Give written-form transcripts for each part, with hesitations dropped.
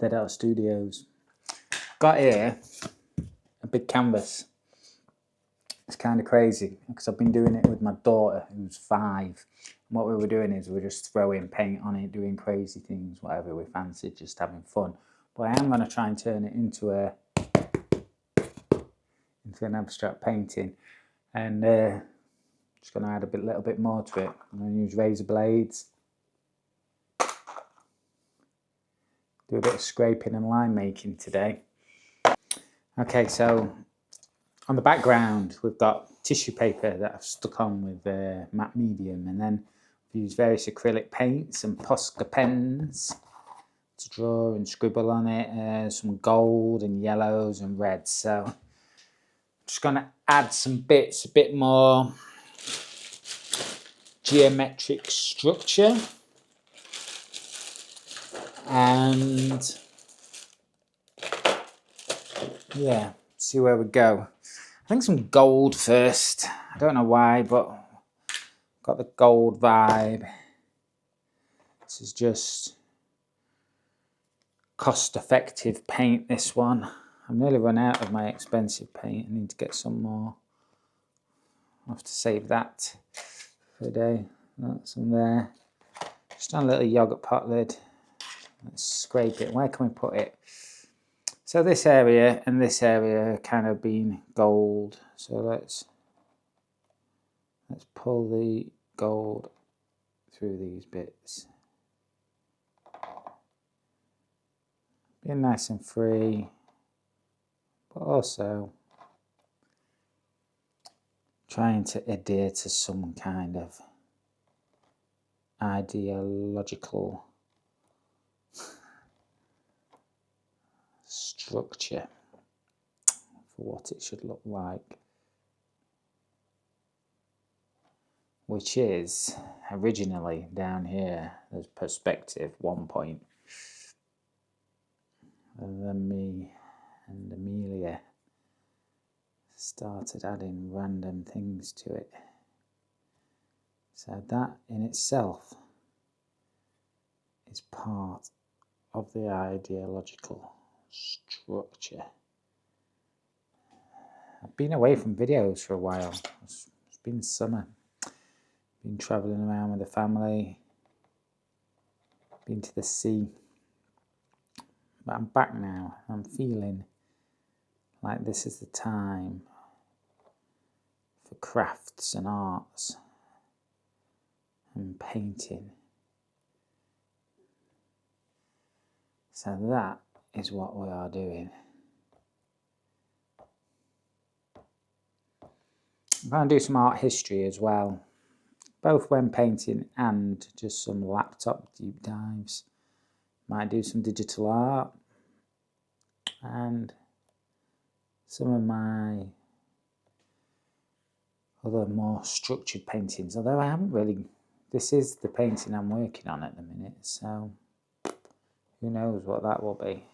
Dead Out Studios. Got here a big canvas. It's kind of crazy because I've been doing it with my daughter who's 5. And what we were doing is we were just throwing paint on it, doing crazy things, whatever we fancied, just having fun. But I am going to try and turn it into an abstract painting, and just going to add a little bit more to it. I'm going to use razor blades, do a bit of scraping and line making today. Okay, so on the background we've got tissue paper that I've stuck on with matte medium, and then I've used various acrylic paints and Posca pens to draw and scribble on it, some gold and yellows and reds. So I'm just going to add some bits, a bit more geometric structure, and yeah, see where we go. I think some gold first. I don't know why, but got the gold vibe. This is just cost-effective paint, this one. I've nearly run out of my expensive paint. I need to get some more. I'll have to save that for a day. That's in there. Just on a little yogurt pot lid. Let's scrape it. Where can we put it? So this area and this area kind of been gold. So let's pull the gold through these bits. Being nice and free, but also trying to adhere to some kind of ideological structure for what it should look like, which is originally down here, there's perspective 1 point. And then me and Amelia started adding random things to it. So that in itself is part of the ideological structure. I've been away from videos for a while. It's been summer. Been travelling around with the family. Been to the sea. But I'm back now. I'm feeling like this is the time for crafts and arts and painting. So that is what we are doing. I'm going to do some art history as well, both when painting and just some laptop deep dives. Might do some digital art and some of my other more structured paintings, although I haven't really, this is the painting I'm working on at the minute, so who knows what that will be.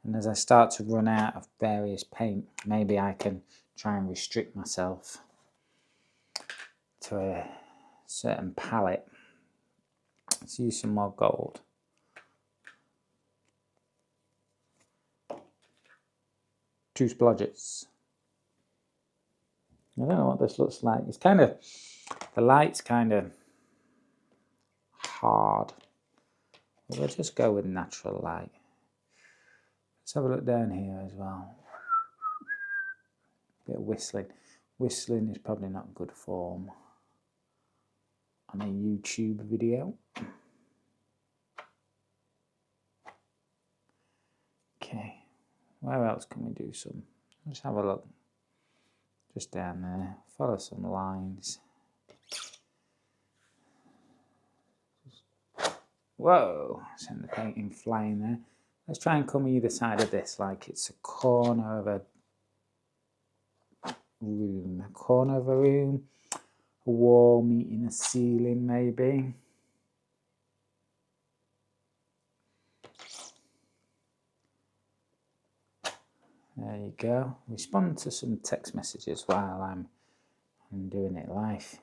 And as I start to run out of various paint, maybe I can try and restrict myself to a certain palette. Let's use some more gold. 2 splodgets. I don't know what this looks like. It's kind of, the light's kind of hard. But we'll just go with natural light. Let's have a look down here as well. A bit of whistling. Whistling is probably not good form on a YouTube video. Okay, where else can we do some? Let's have a look. Just down there, follow some lines. Whoa, send the painting flying there. Let's try and come either side of this like it's a corner of a room. A corner of a room, a wall meeting a ceiling maybe. There you go. Respond to some text messages while I'm doing it live.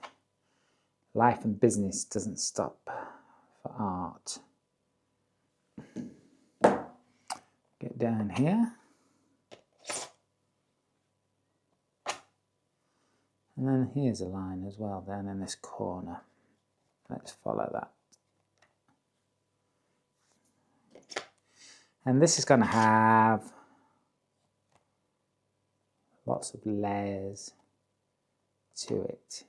Life and business doesn't stop for art. Get down here. And then here's a line as well down in this corner. Let's follow that. And this is going to have lots of layers to it.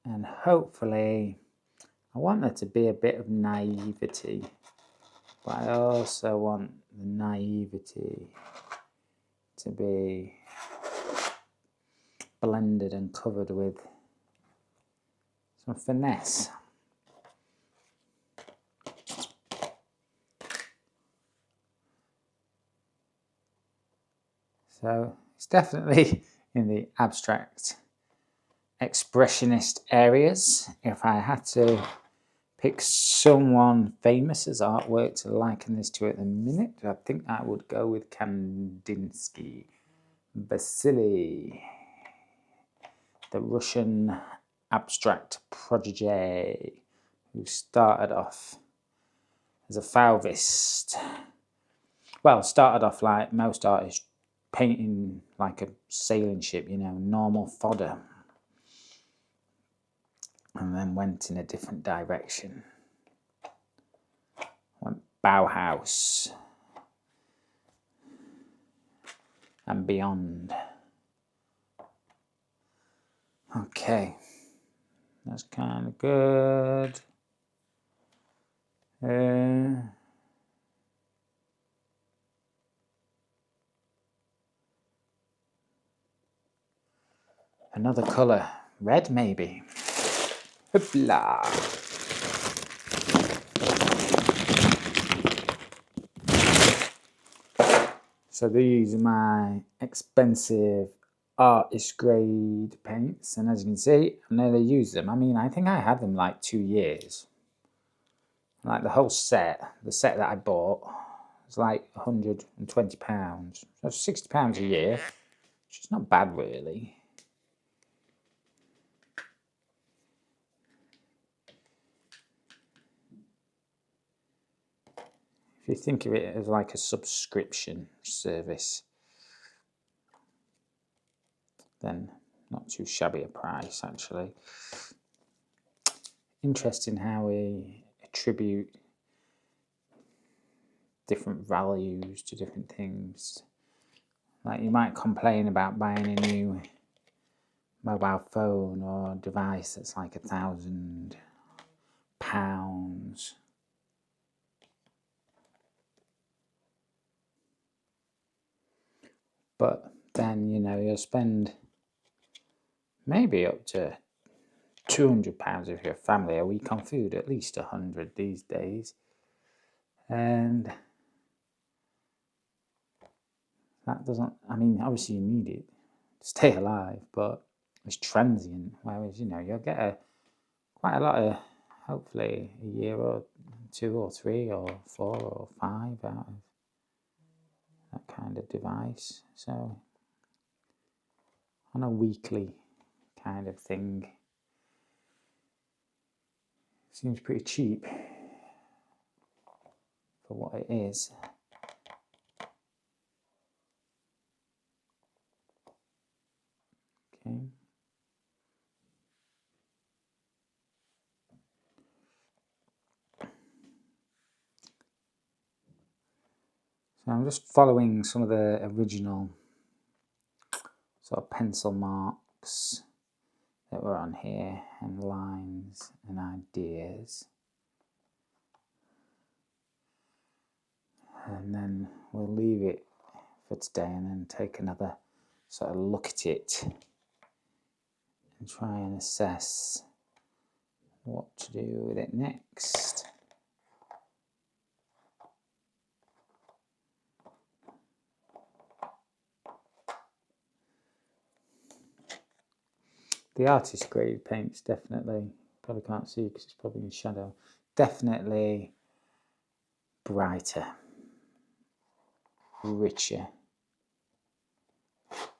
And hopefully, I want there to be a bit of naivety, but I also want the naivety to be blended and covered with some finesse. So it's definitely in the abstract expressionist areas. If I had to pick someone famous as artwork to liken this to at the minute, I think I would go with Kandinsky. Vasily, the Russian abstract prodigy who started off as a Fauvist. Well, started off like most artists, painting like a sailing ship, you know, normal fodder. And then went in a different direction. Went Bauhaus and beyond. Okay, that's kind of good. Another colour, red maybe. Hoopla. So these are my expensive artist grade paints, and as you can see, I've nearly used them. I mean, I think I had them like 2 years. Like the whole set, the set that I bought was like £120. That's £60 a year, which is not bad really. If you think of it as like a subscription service, then not too shabby a price actually. Interesting how we attribute different values to different things. Like you might complain about buying a new mobile phone or device that's like £1,000. But then, you know, you'll spend maybe up to £200 if you're a family a week on food, at least 100 these days. And that doesn't, I mean, obviously you need it to stay alive, but it's transient. Whereas, you know, you'll get quite a lot of, hopefully, a year or 2 or 3 or 4 or 5 out of that kind of device. So on a weekly kind of thing, seems pretty cheap for what it is. Okay. So I'm just following some of the original sort of pencil marks that were on here, and lines and ideas. And then we'll leave it for today and then take another sort of look at it and try and assess what to do with it next. The artist grade paints definitely, probably can't see because it's probably in shadow, definitely brighter, richer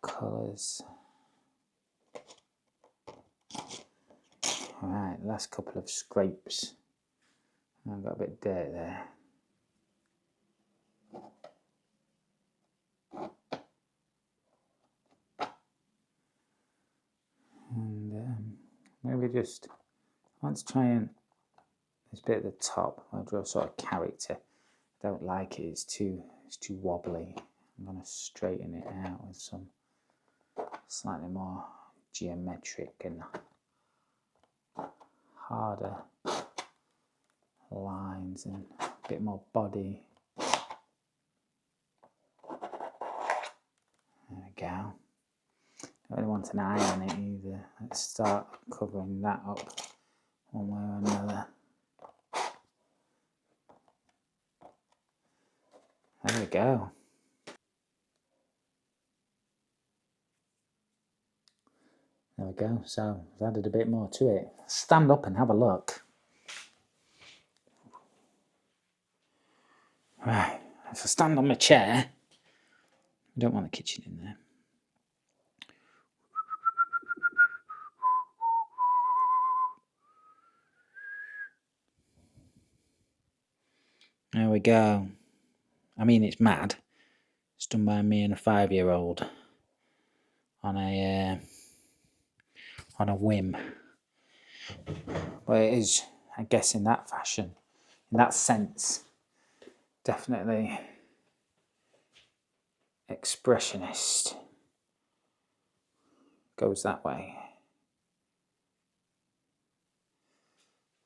colours. Alright, last couple of scrapes. I've got a bit of dirt there. And maybe just, let's try and, this bit at the top, I'll draw a sort of character. I don't like it, it's too wobbly. I'm going to straighten it out with some slightly more geometric and harder lines and a bit more body. There we go. Don't really want an eye on it either. Let's start covering that up one way or another. There we go. There we go. So I've added a bit more to it. Stand up and have a look. Right. If I stand on my chair, I don't want the kitchen in there. There we go. I mean, it's mad. It's done by me and a 5-year-old on a whim. But it is, I guess, in that fashion, in that sense, definitely expressionist. Goes that way.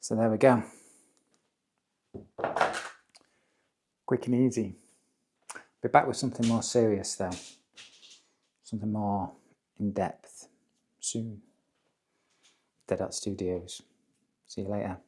So there we go. Quick and easy. Be back with something more serious though. Something more in depth soon. Dead Art Studios. See you later.